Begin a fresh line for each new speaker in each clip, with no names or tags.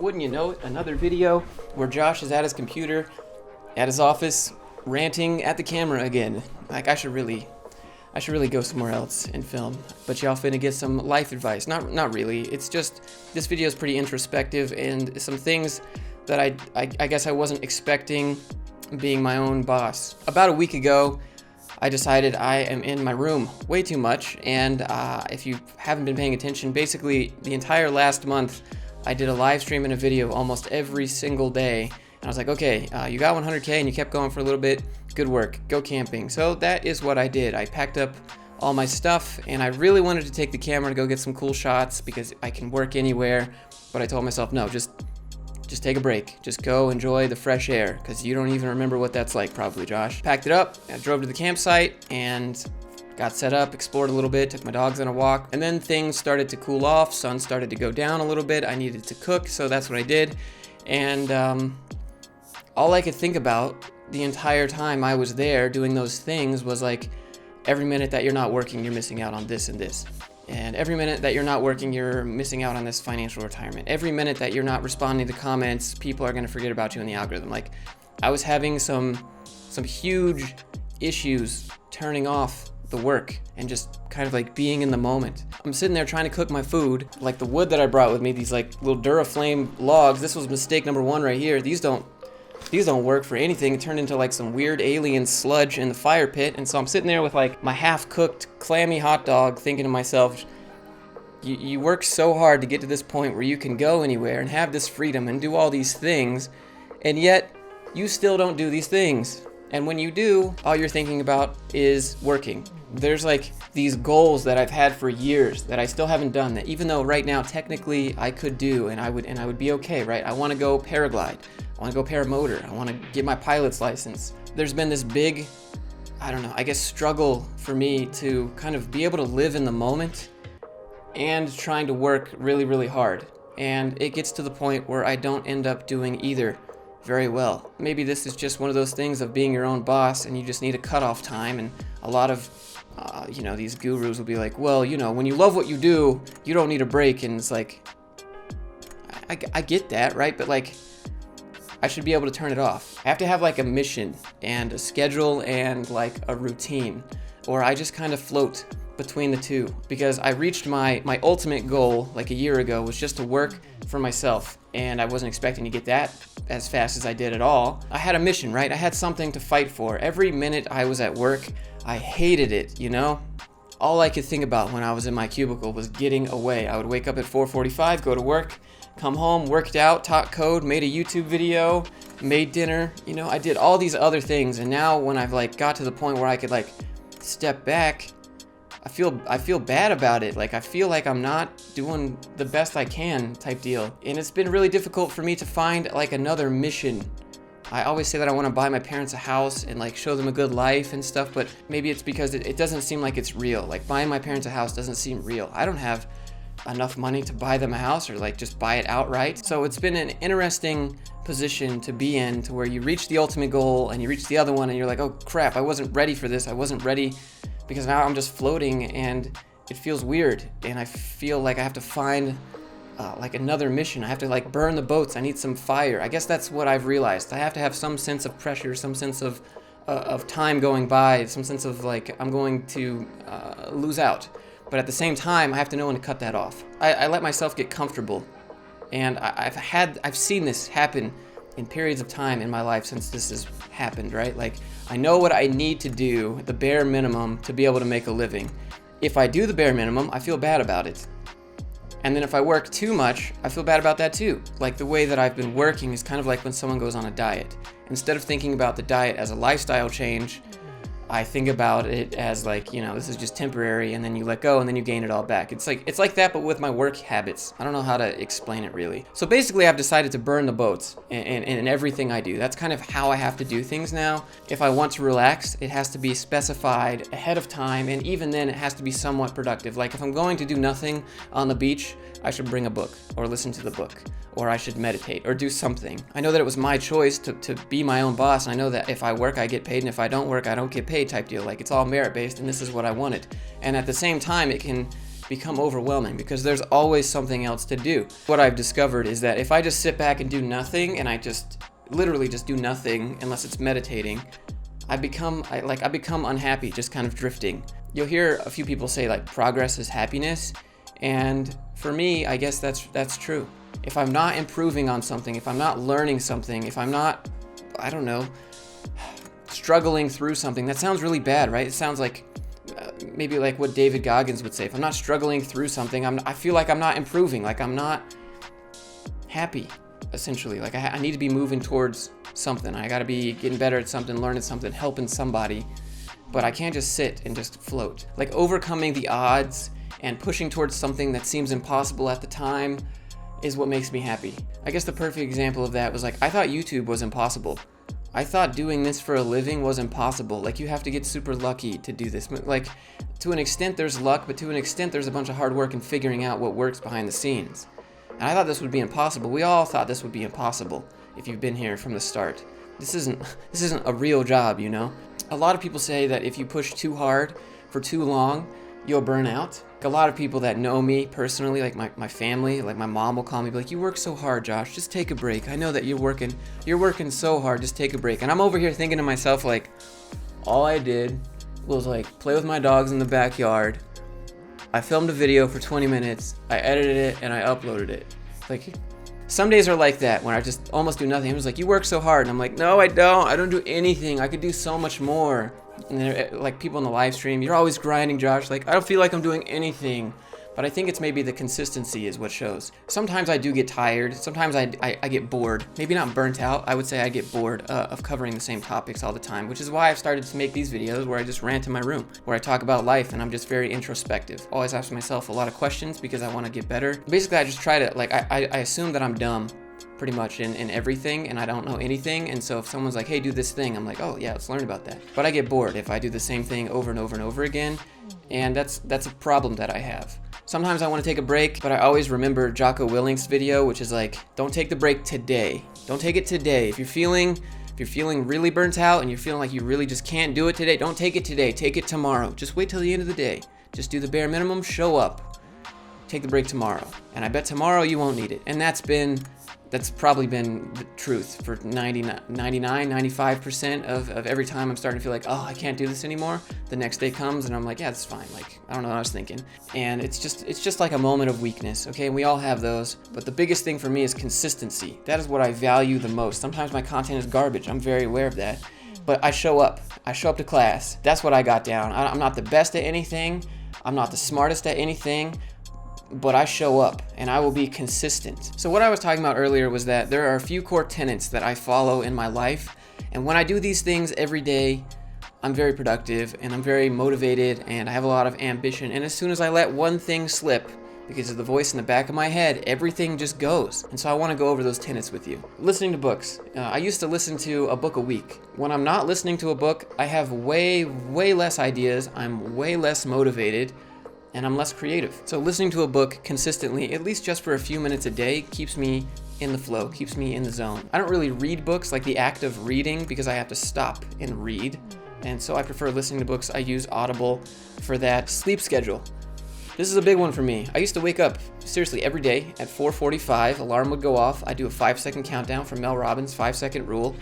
wouldn't you know it, another video where Josh is at his computer, at his office, ranting at the camera again. Like, I should really go somewhere else and film. But y'all finna get some life advice. Not really. It's just, this video is pretty introspective and some things that I guess I wasn't expecting being my own boss. About a week ago, I decided I am in my room way too much, and if you haven't been paying attention, basically the entire last month, I did a live stream and a video almost every single day, and I was like, okay, you got 100K and you kept going for a little bit, good work, go camping. So that is what I did. I packed up all my stuff, and I really wanted to take the camera to go get some cool shots because I can work anywhere, but I told myself, no, just take a break. Just go enjoy the fresh air, because you don't even remember what that's like probably, Josh. Packed it up, I drove to the campsite, and got set up, explored a little bit, took my dogs on a walk, and then things started to cool off, sun started to go down a little bit, I needed to cook, so that's what I did, and all I could think about the entire time I was there doing those things was like, every minute that you're not working, you're missing out on this and this. And every minute that you're not working, you're missing out on this financial retirement. Every minute that you're not responding to comments, people are gonna forget about you in the algorithm. Like, I was having some huge issues turning off the work and just kind of like being in the moment. I'm sitting there trying to cook my food, like the wood that I brought with me, these like little Duraflame logs. This was mistake number one right here. These don't work for anything. It turned into like some weird alien sludge in the fire pit. And so I'm sitting there with like my half-cooked clammy hot dog thinking to myself, you work so hard to get to this point where you can go anywhere and have this freedom and do all these things, and yet you still don't do these things. And when you do, all you're thinking about is working. There's like these goals that I've had for years that I still haven't done, that even though right now technically I could do and I would be okay, right? I want to go paraglide. I want to go paramotor. I want to get my pilot's license. There's been this big, I don't know, I guess struggle for me to kind of be able to live in the moment and trying to work really, really hard. And it gets to the point where I don't end up doing either very well. Maybe this is just one of those things of being your own boss and you just need a cutoff time, and a lot of these gurus will be like, well, when you love what you do, you don't need a break. And it's like, I get that, right? But like, I should be able to turn it off. I have to have like a mission and a schedule and like a routine, or I just kind of float between the two, because I reached my ultimate goal like a year ago, was just to work for myself, and I wasn't expecting to get that as fast as I did at all. I had a mission, right? I had something to fight for. Every minute I was at work, I hated it, All I could think about when I was in my cubicle was getting away. I would wake up at 4:45, go to work, come home, worked out, taught code, made a YouTube video, made dinner. I did all these other things, and now when I've like got to the point where I could like step back, I feel bad about it. Like, I feel like I'm not doing the best I can type deal. And it's been really difficult for me to find like another mission. I always say that I want to buy my parents a house and like show them a good life and stuff, but maybe it's because it doesn't seem like it's real. Like, buying my parents a house doesn't seem real. I don't have enough money to buy them a house or like just buy it outright. So it's been an interesting position to be in, to where you reach the ultimate goal and you reach the other one and you're like, oh crap, I wasn't ready for this. I wasn't ready, because now I'm just floating and it feels weird, and I feel like I have to find like another mission. I have to like burn the boats. I need some fire. I guess that's what I've realized. I have to have some sense of pressure, some sense of time going by, some sense of like I'm going to lose out. But at the same time, I have to know when to cut that off. I let myself get comfortable, and I've seen this happen in periods of time in my life since this has happened, right? Like, I know what I need to do, the bare minimum, to be able to make a living. If I do the bare minimum, I feel bad about it. And then if I work too much, I feel bad about that too. Like, the way that I've been working is kind of like when someone goes on a diet. Instead of thinking about the diet as a lifestyle change, I think about it as like, this is just temporary, and then you let go and then you gain it all back. It's like that, but with my work habits. I don't know how to explain it really. So basically, I've decided to burn the boats in everything I do. That's kind of how I have to do things now. If I want to relax, it has to be specified ahead of time, and even then it has to be somewhat productive. Like, if I'm going to do nothing on the beach, I should bring a book or listen to the book, or I should meditate or do something. I know that it was my choice to be my own boss, and I know that if I work, I get paid, and if I don't work, I don't get paid type deal. Like, it's all merit-based, and this is what I wanted. And at the same time, it can become overwhelming because there's always something else to do. What I've discovered is that if I just sit back and do nothing, and I just literally just do nothing unless it's meditating, I become unhappy, just kind of drifting. You'll hear a few people say like progress is happiness, and for me, I guess that's true. If I'm not improving on something, if I'm not learning something, if I'm not, I don't know, struggling through something, that sounds really bad, right? It sounds like maybe like what David Goggins would say. If I'm not struggling through something, I feel like I'm not improving, like I'm not happy, essentially. Like I need to be moving towards something. I gotta be getting better at something, learning something, helping somebody, but I can't just sit and just float. Like overcoming the odds and pushing towards something that seems impossible at the time is what makes me happy. I guess the perfect example of that was like, I thought YouTube was impossible. I thought doing this for a living was impossible. Like you have to get super lucky to do this. Like to an extent there's luck, but to an extent there's a bunch of hard work and figuring out what works behind the scenes. And I thought this would be impossible. We all thought this would be impossible if you've been here from the start. This isn't a real job, you know? A lot of people say that if you push too hard for too long, you'll burn out. Like a lot of people that know me personally, like my family, like my mom will call me, be like, you work so hard, Josh, just take a break. I know that you're working so hard, just take a break. And I'm over here thinking to myself, like, all I did was like play with my dogs in the backyard. I filmed a video for 20 minutes, I edited it, and I uploaded it. Like, some days are like that, when I just almost do nothing. It was like, you work so hard. And I'm like, no, I don't do anything. I could do so much more. And they're, like people in the live stream, you're always grinding, Josh. Like, I don't feel like I'm doing anything. But I think it's maybe the consistency is what shows. Sometimes I do get tired. Sometimes I get bored. Maybe not burnt out. I would say I get bored of covering the same topics all the time, which is why I've started to make these videos where I just rant in my room, where I talk about life and I'm just very introspective. Always ask myself a lot of questions because I want to get better. Basically, I just try to, like, I assume that I'm dumb pretty much in everything and I don't know anything, and so if someone's like, hey, do this thing, I'm like, oh yeah, let's learn about that. But I get bored if I do the same thing over and over and over again, and that's a problem that I have. Sometimes I want to take a break, but I always remember Jocko Willink's video, which is like, don't take the break today. Don't take it today. If you're feeling really burnt out and you're feeling like you really just can't do it today, don't take it today. Take it tomorrow. Just wait till the end of the day. Just do the bare minimum, show up. Take the break tomorrow. And I bet tomorrow you won't need it. And that's probably been the truth for 95% of every time I'm starting to feel like, oh, I can't do this anymore. The next day comes and I'm like, yeah, it's fine. Like, I don't know what I was thinking. And it's just like a moment of weakness, okay? And we all have those. But the biggest thing for me is consistency. That is what I value the most. Sometimes my content is garbage. I'm very aware of that. But I show up. I show up to class. That's what I got down. I'm not the best at anything. I'm not the smartest at anything. But I show up and I will be consistent. So what I was talking about earlier was that there are a few core tenets that I follow in my life. And when I do these things every day, I'm very productive and I'm very motivated and I have a lot of ambition. And as soon as I let one thing slip, because of the voice in the back of my head, everything just goes. And so I want to go over those tenets with you. Listening to books. I used to listen to a book a week. When I'm not listening to a book, I have way less ideas. I'm way less motivated. And I'm less creative. So listening to a book consistently, at least just for a few minutes a day, keeps me in the flow, keeps me in the zone. I don't really read books, like the act of reading, because I have to stop and read. And so I prefer listening to books. I use Audible for that. Sleep schedule. This is a big one for me. I used to wake up, seriously, every day at 4:45, alarm would go off. I'd do a 5-second countdown from Mel Robbins' 5-second rule.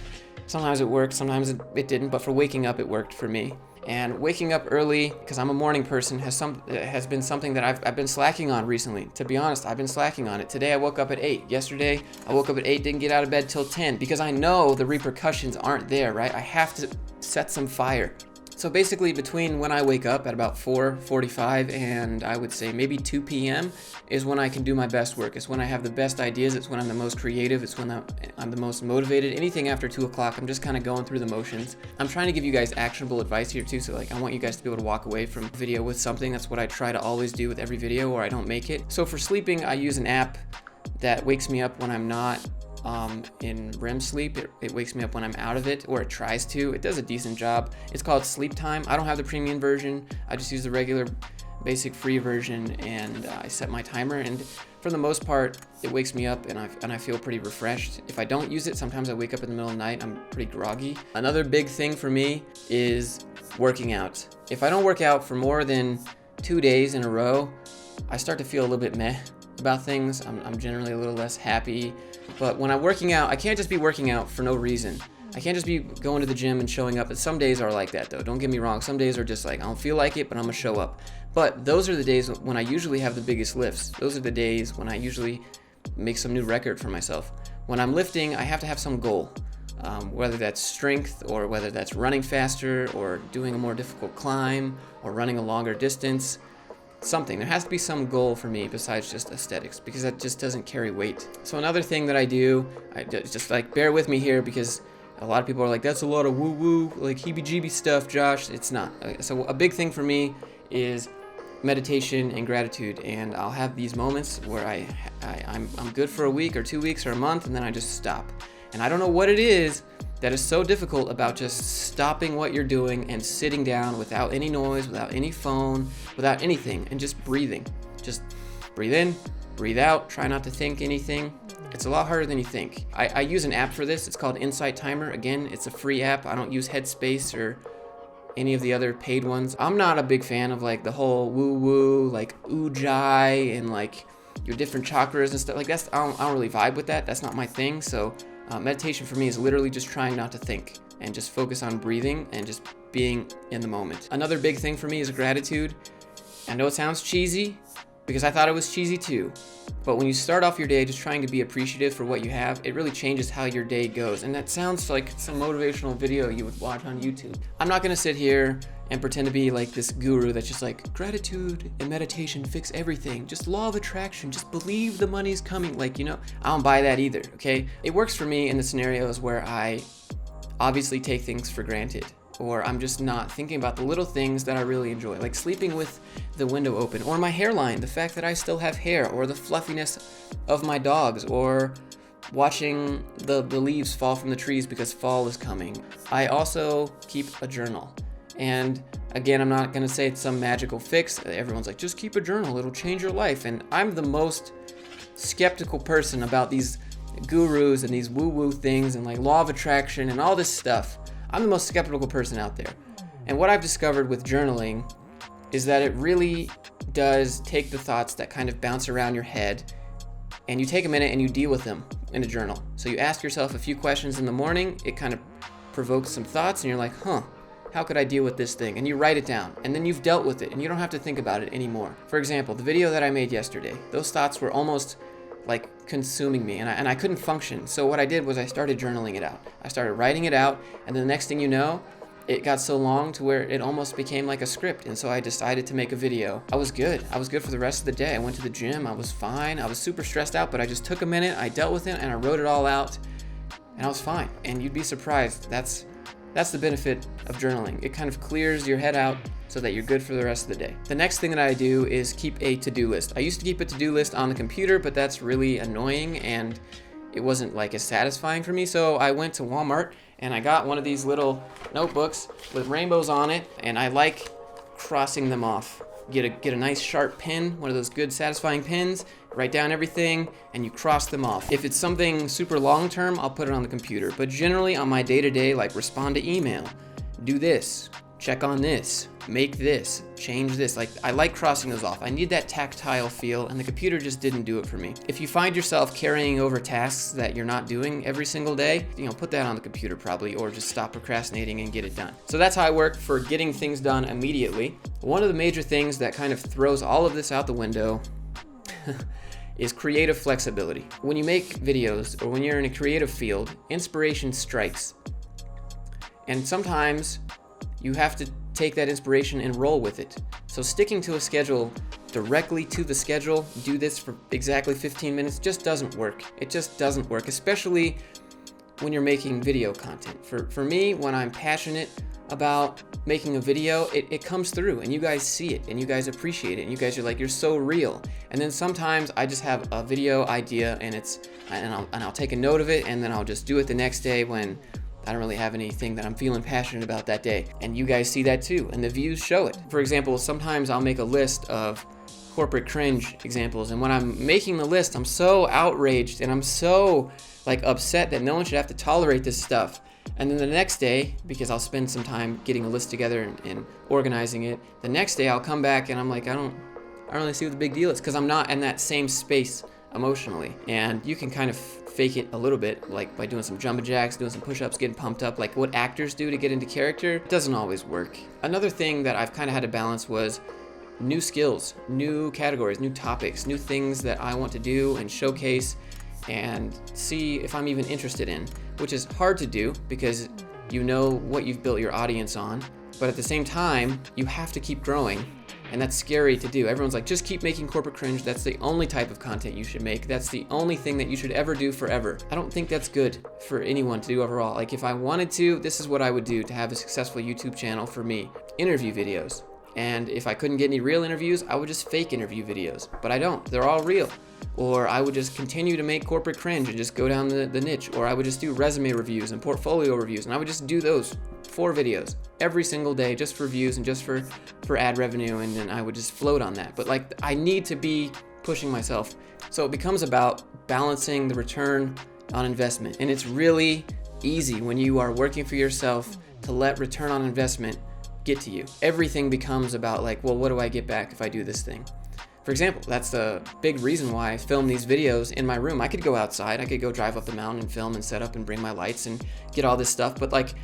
Sometimes it worked, sometimes it didn't, but for waking up, it worked for me. And waking up early, because I'm a morning person, has been something that I've been slacking on recently. To be honest, I've been slacking on it. Today I woke up at 8. Yesterday I woke up at 8, didn't get out of bed till 10, because I know the repercussions aren't there, right? I have to set some fire. So basically between when I wake up at about 4:45 and I would say maybe 2 p.m. is when I can do my best work. It's when I have the best ideas. It's when I'm the most creative. It's when I'm the most motivated. Anything after 2 o'clock, I'm just kind of going through the motions. I'm trying to give you guys actionable advice here too. So like, I want you guys to be able to walk away from a video with something. That's what I try to always do with every video, or I don't make it. So for sleeping, I use an app that wakes me up when I'm not in REM sleep. It wakes me up when I'm out of it, or it tries to. It does a decent job. It's called Sleep Time. I don't have the premium version. I just use the regular basic free version, and I set my timer, and for the most part it wakes me up and I feel pretty refreshed. If I don't use it, sometimes I wake up in the middle of the night, I'm pretty groggy. Another big thing for me is working out. If I don't work out for more than 2 days in a row, I start to feel a little bit meh about things. I'm generally a little less happy. But when I'm working out, I can't just be working out for no reason. I can't just be going to the gym and showing up. And some days are like that, though. Don't get me wrong. Some days are just like, I don't feel like it, but I'm going to show up. But those are the days when I usually have the biggest lifts. Those are the days when I usually make some new record for myself. When I'm lifting, I have to have some goal. Whether that's strength, or whether that's running faster, or doing a more difficult climb, or running a longer distance. Something. There has to be some goal for me besides just aesthetics, because that just doesn't carry weight. So another thing that I do, I just like, bear with me here, because a lot of people are like, that's a lot of woo-woo, like heebie-jeebie stuff, Josh. It's not. So a big thing for me is meditation and gratitude, and I'll have these moments where I'm good for a week or 2 weeks or a month, and then I just stop. And I don't know what it is that is so difficult about just stopping what you're doing and sitting down without any noise, without any phone, without anything, and just breathing. Just breathe in, breathe out, try not to think anything. It's a lot harder than you think. I use an app for this. It's called Insight Timer. Again, it's a free app. I don't use Headspace or any of the other paid ones. I'm not a big fan of like the whole woo-woo, like ujjayi and like your different chakras and stuff. Like I don't really vibe with that. That's not my thing. So meditation for me is literally just trying not to think and just focus on breathing and just being in the moment. Another big thing for me is gratitude. I know it sounds cheesy, because I thought it was cheesy too. But when you start off your day just trying to be appreciative for what you have, it really changes how your day goes. And that sounds like some motivational video you would watch on YouTube. I'm not gonna sit here and pretend to be like this guru that's just like, gratitude and meditation fix everything. Just law of attraction, just believe the money's coming. Like, I don't buy that either, okay? It works for me in the scenarios where I obviously take things for granted, or I'm just not thinking about the little things that I really enjoy, like sleeping with the window open, or my hairline, the fact that I still have hair, or the fluffiness of my dogs, or watching the leaves fall from the trees because fall is coming. I also keep a journal. And again, I'm not gonna say it's some magical fix. Everyone's like, just keep a journal, it'll change your life. And I'm the most skeptical person about these gurus and these woo-woo things and like law of attraction and all this stuff. I'm the most skeptical person out there. And what I've discovered with journaling is that it really does take the thoughts that kind of bounce around your head, and you take a minute and you deal with them in a journal. So you ask yourself a few questions in the morning, it kind of provokes some thoughts, and you're like, how could I deal with this thing? And you write it down, and then you've dealt with it, and you don't have to think about it anymore. For example, the video that I made yesterday, those thoughts were almost like consuming me, and I couldn't function. So what I did was I started journaling it out. I started writing it out, and then the next thing you know, it got so long to where it almost became like a script. And so I decided to make a video. I was good for the rest of the day. I went to the gym, I was fine. I was super stressed out, but I just took a minute, I dealt with it, and I wrote it all out, and I was fine. And you'd be surprised, that's the benefit of journaling. It kind of clears your head out so that you're good for the rest of the day. The next thing that I do is keep a to-do list. I used to keep a to-do list on the computer, but that's really annoying and it wasn't like as satisfying for me. So I went to Walmart and I got one of these little notebooks with rainbows on it, and I like crossing them off. Get a nice sharp pen, one of those good satisfying pens, write down everything, and you cross them off. If it's something super long term, I'll put it on the computer. But generally on my day-to-day, like respond to email, do this, check on this, make this, change this. Like, I like crossing those off. I need that tactile feel, and the computer just didn't do it for me. If you find yourself carrying over tasks that you're not doing every single day, put that on the computer probably, or just stop procrastinating and get it done. So that's how I work for getting things done immediately. One of the major things that kind of throws all of this out the window is creative flexibility. When you make videos, or when you're in a creative field, inspiration strikes. And sometimes you have to take that inspiration and roll with it. So sticking to a schedule directly to the schedule, do this for exactly 15 minutes, just doesn't work. It just doesn't work, especially when you're making video content. For me, when I'm passionate about making a video, it comes through and you guys see it and you guys appreciate it and you guys are like, you're so real. And then sometimes I just have a video idea and I'll take a note of it, and then I'll just do it the next day when I don't really have anything that I'm feeling passionate about that day. And you guys see that too, and the views show it. For example, sometimes I'll make a list of corporate cringe examples, and when I'm making the list, I'm so outraged and I'm so upset that no one should have to tolerate this stuff. And then the next day, because I'll spend some time getting a list together and organizing it, the next day I'll come back and I'm like, I don't I don't really see what the big deal is, because I'm not in that same space emotionally. And you can kind of fake it a little bit, like by doing some jumping jacks, doing some push-ups, getting pumped up, like what actors do to get into character. It doesn't always work. Another thing that I've kind of had to balance was new skills, new categories, new topics, new things that I want to do and showcase and see if I'm even interested in, which is hard to do because you know what you've built your audience on, but at the same time, you have to keep growing, and that's scary to do. Everyone's like, just keep making corporate cringe. That's the only type of content you should make. That's the only thing that you should ever do forever. I don't think that's good for anyone to do overall. Like if I wanted to, this is what I would do to have a successful YouTube channel for me. Interview videos. And if I couldn't get any real interviews, I would just fake interview videos. But I don't. They're all real. Or I would just continue to make corporate cringe and just go down the niche. Or I would just do resume reviews and portfolio reviews. And I would just do those 4 videos every single day just for views and just for ad revenue. And then I would just float on that. But like, I need to be pushing myself. So it becomes about balancing the return on investment. And it's really easy when you are working for yourself to let return on investment get to you. Everything becomes about like, well, what do I get back if I do this thing? For example, that's the big reason why I film these videos in my room. I could go outside, I could go drive up the mountain and film and set up and bring my lights and get all this stuff, but like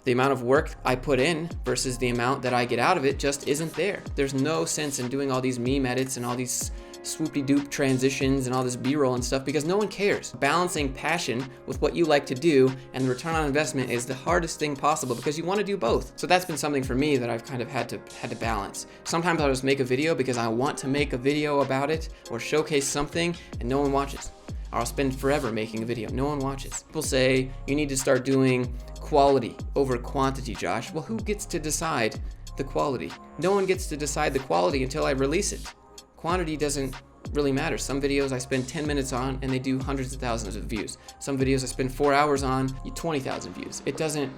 the amount of work I put in versus the amount that I get out of it just isn't there. There's no sense in doing all these meme edits and all these swoop-de-doop transitions and all this B-roll and stuff because no one cares. Balancing passion with what you like to do and the return on investment is the hardest thing possible because you want to do both. So that's been something for me that I've kind of had to balance. Sometimes I'll just make a video because I want to make a video about it or showcase something and no one watches. Or I'll spend forever making a video. No one watches. People say you need to start doing quality over quantity, Josh. Well, who gets to decide the quality? No one gets to decide the quality until I release it. Quantity doesn't really matter. Some videos I spend 10 minutes on and they do hundreds of thousands of views. Some videos I spend 4 hours on, 20,000 views. It doesn't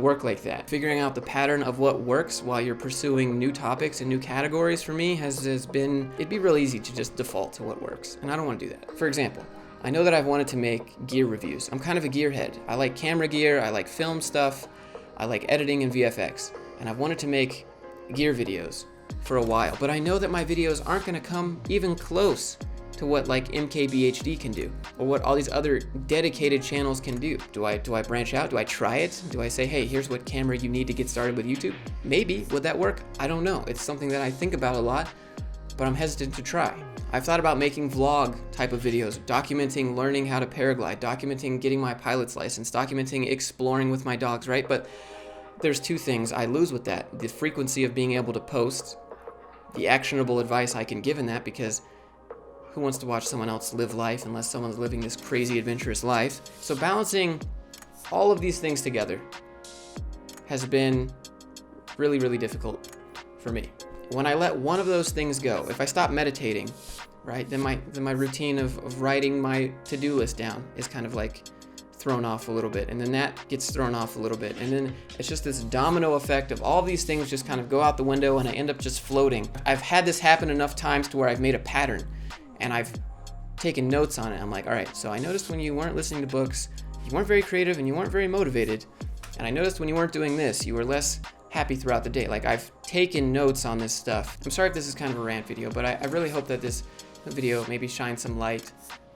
work like that. Figuring out the pattern of what works while you're pursuing new topics and new categories for me has been, it'd be real easy to just default to what works. And I don't want to do that. For example, I know that I've wanted to make gear reviews. I'm kind of a gearhead. I like camera gear, I like film stuff, I like editing and VFX. And I've wanted to make gear videos for a while, but I know that my videos aren't going to come even close to what like MKBHD can do or what all these other dedicated channels can do. Do I branch out? Do I try it? Do I say, hey, here's what camera you need to get started with YouTube? Maybe. Would that work? I don't know. It's something that I think about a lot, but I'm hesitant to try. I've thought about making vlog type of videos, documenting learning how to paraglide, documenting getting my pilot's license, documenting exploring with my dogs, right? But there's 2 things I lose with that. The frequency of being able to post, the actionable advice I can give in that, because who wants to watch someone else live life unless someone's living this crazy adventurous life? So balancing all of these things together has been really, really difficult for me. When I let one of those things go, if I stop meditating, right, then my routine of writing my to-do list down is kind of like thrown off a little bit, and then that gets thrown off a little bit, and then it's just this domino effect of all these things just kind of go out the window and I end up just floating. I've had this happen enough times to where I've made a pattern and I've taken notes on it. I'm like, all right, so I noticed when you weren't listening to books, you weren't very creative and you weren't very motivated, and I noticed when you weren't doing this, you were less happy throughout the day. Like, I've taken notes on this stuff. I'm sorry if this is kind of a rant video, but I really hope that this video maybe shines some light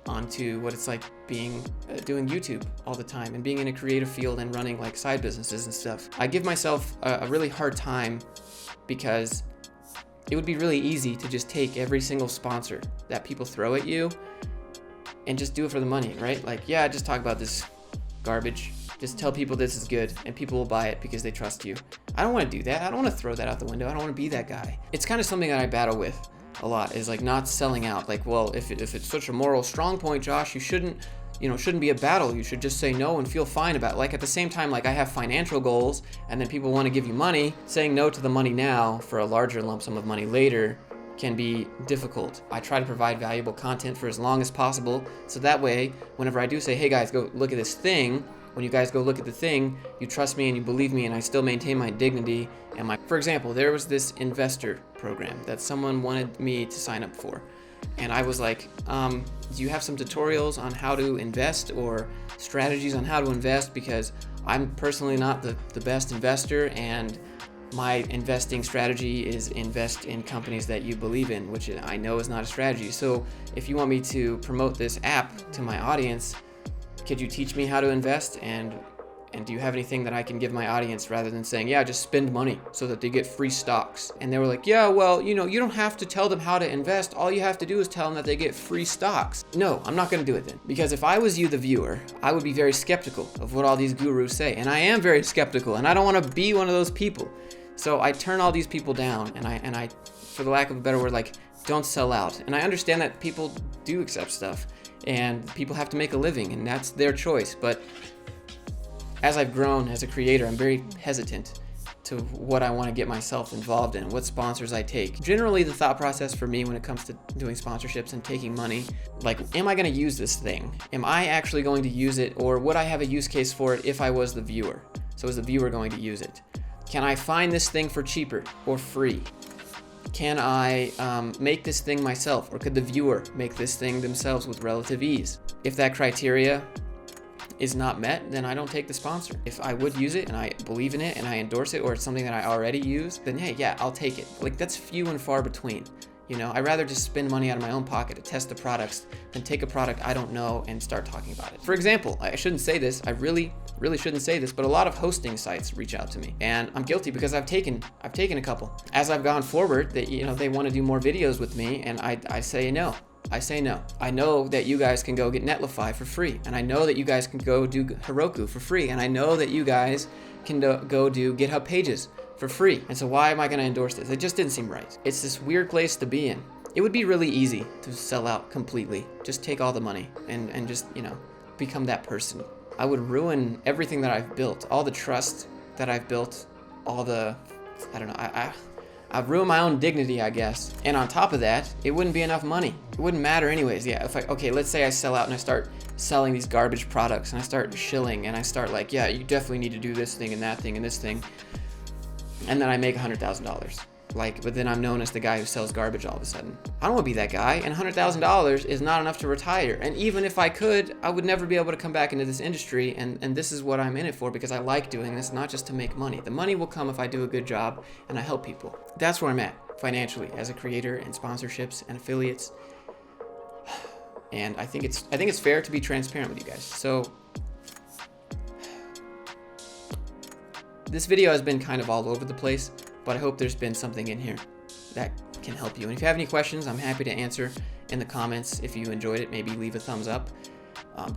onto what it's like being doing YouTube all the time and being in a creative field and running like side businesses and stuff. I give myself a really hard time because it would be really easy to just take every single sponsor that people throw at you and just do it for the money, right? Like, yeah, just talk about this garbage. Just tell people this is good and people will buy it because they trust you. I don't want to do that. I don't want to throw that out the window. I don't want to be that guy. It's kind of something that I battle with a lot, is like not selling out. Like, well, if it's such a moral strong point, Josh, you shouldn't be a battle. You should just say no and feel fine about it. Like, at the same time, like, I have financial goals and then people want to give you money. Saying no to the money now for a larger lump sum of money later can be difficult. I try to provide valuable content for as long as possible, so that way, whenever I do say, hey guys, go look at this thing, when you guys go look at the thing, you trust me and you believe me, and I still maintain my dignity and my... For example, there was this investor program that someone wanted me to sign up for. And I was like, do you have some tutorials on how to invest or strategies on how to invest? Because I'm personally not the best investor, and my investing strategy is invest in companies that you believe in, which I know is not a strategy. So if you want me to promote this app to my audience, could you teach me how to invest? And do you have anything that I can give my audience, rather than saying, yeah, just spend money so that they get free stocks? And they were like, yeah, well, you don't have to tell them how to invest. All you have to do is tell them that they get free stocks. No, I'm not going to do it then. Because if I was you, the viewer, I would be very skeptical of what all these gurus say. And I am very skeptical, and I don't want to be one of those people. So I turn all these people down, and I, for the lack of a better word, like, don't sell out. And I understand that people do accept stuff, and people have to make a living, and that's their choice. But as I've grown as a creator, I'm very hesitant to what I want to get myself involved in, what sponsors I take. Generally, the thought process for me when it comes to doing sponsorships and taking money, like, am I going to use this thing? Am I actually going to use it, or would I have a use case for it if I was the viewer? So is the viewer going to use it? Can I find this thing for cheaper or free? Can I make this thing myself, or could the viewer make this thing themselves with relative ease? If that criteria is not met, then I don't take the sponsor. If I would use it and I believe in it and I endorse it, or it's something that I already use, then hey, yeah, I'll take it. Like, that's few and far between. I'd rather just spend money out of my own pocket to test the products than take a product I don't know and start talking about it. For example, I shouldn't say this, I really shouldn't say this, but a lot of hosting sites reach out to me, and I'm guilty because I've taken a couple. As I've gone forward, they want to do more videos with me, and I say no. I say no. I know that you guys can go get Netlify for free, and I know that you guys can go do Heroku for free, and I know that you guys can go do GitHub Pages for free. And so why am I going to endorse this? It just didn't seem right. It's this weird place to be in. It would be really easy to sell out completely. Just take all the money and just, become that person. I would ruin everything that I've built, all the trust that I've built, all the, I've ruined my own dignity, I guess. And on top of that, it wouldn't be enough money. It wouldn't matter anyways. Yeah, let's say I sell out and I start selling these garbage products, and I start shilling, and I start like, yeah, you definitely need to do this thing and that thing and this thing. And then I make $100,000. But then I'm known as the guy who sells garbage all of a sudden. I don't want to be that guy, and $100,000 is not enough to retire. And even if I could, I would never be able to come back into this industry, and this is what I'm in it for, because I like doing this, not just to make money. The money will come if I do a good job and I help people. That's where I'm at financially as a creator, and sponsorships and affiliates. And I think it's fair to be transparent with you guys. So this video has been kind of all over the place, but I hope there's been something in here that can help you. And if you have any questions, I'm happy to answer in the comments. If you enjoyed it, maybe leave a thumbs up.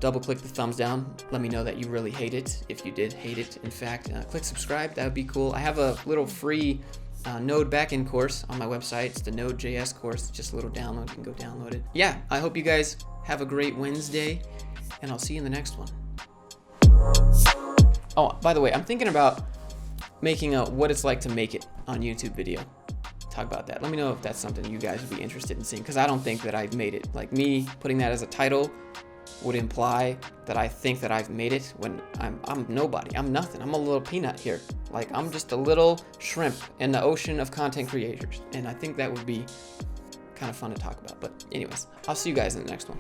Double click the thumbs down. Let me know that you really hate it. If you did hate it, in fact, click subscribe. That would be cool. I have a little free Node backend course on my website. It's the Node.js course. Just a little download. You can go download it. Yeah, I hope you guys have a great Wednesday, and I'll see you in the next one. Oh, by the way, I'm thinking about making a what it's like to make it on YouTube video. Talk about that. Let me know if that's something you guys would be interested in seeing, because I don't think that I've made it. Like, me putting that as a title would imply that I think that I've made it when I'm nobody. I'm nothing. I'm a little peanut here. Like, I'm just a little shrimp in the ocean of content creators. And I think that would be kind of fun to talk about. But anyways, I'll see you guys in the next one.